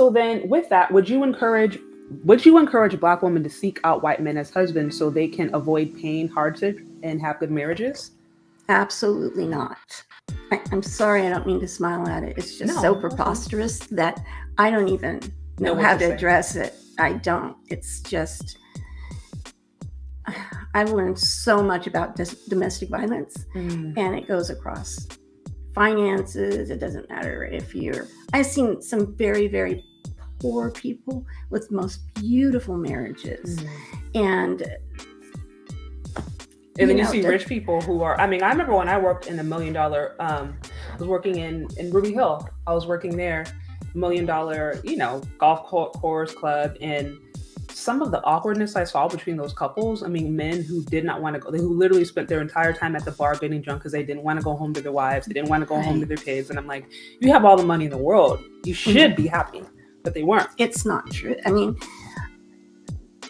So then with that, would you encourage Black women to seek out white men as husbands so they can avoid pain, hardship, and have good marriages? Absolutely not. I'm sorry, I don't mean to smile at it. It's just so preposterous that I don't even know how to address it. I don't. It's just, I've learned so much about domestic violence, and it goes across finances. It doesn't matter if I've seen some very, very poor people with the most beautiful marriages. And then you see rich people who are, I remember when I worked in $1 million, I was working in Ruby Hill. I was working there, $1 million, golf course club. And some of the awkwardness I saw between those couples, men who did not want to go, who literally spent their entire time at the bar getting drunk because they didn't want to go home to their wives. They didn't want to go home to their kids. And I'm like, you have all the money in the world. You should be happy, but they weren't. It's not true.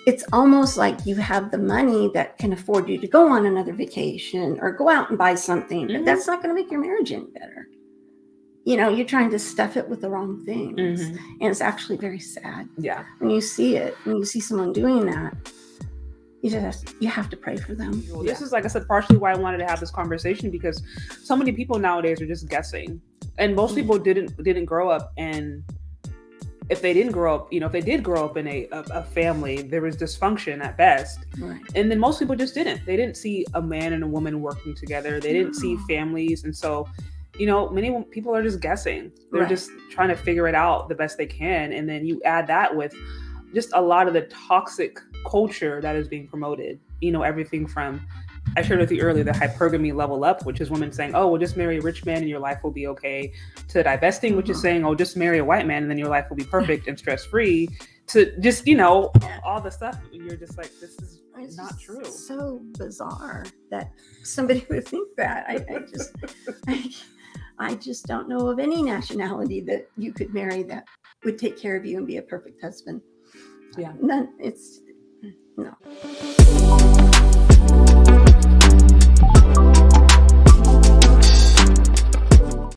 It's almost like you have the money that can afford you to go on another vacation or go out and buy something, but that's not going to make your marriage any better. You're trying to stuff it with the wrong things. And it's actually very sad. Yeah. When you see it, when you see someone doing that, you have to pray for them. Well, this is, like I said, partially why I wanted to have this conversation, because so many people nowadays are just guessing. And most people didn't grow up in, if they didn't grow up, if they did grow up in a family, there was dysfunction at best. Right. And then most people just didn't. They didn't see a man and a woman working together. They didn't see families. And so, many people are just guessing. They're just trying to figure it out the best they can. And then you add that with just a lot of the toxic culture that is being promoted. Everything from, I shared with you earlier, the hypergamy level up, which is women saying, oh, well, just marry a rich man and your life will be okay, to divesting, which is saying, oh, just marry a white man and then your life will be perfect and stress-free, to just, all the stuff. You're just like, this is not true. So bizarre that somebody would think that. I just don't know of any nationality that you could marry that would take care of you and be a perfect husband. Yeah. None. No.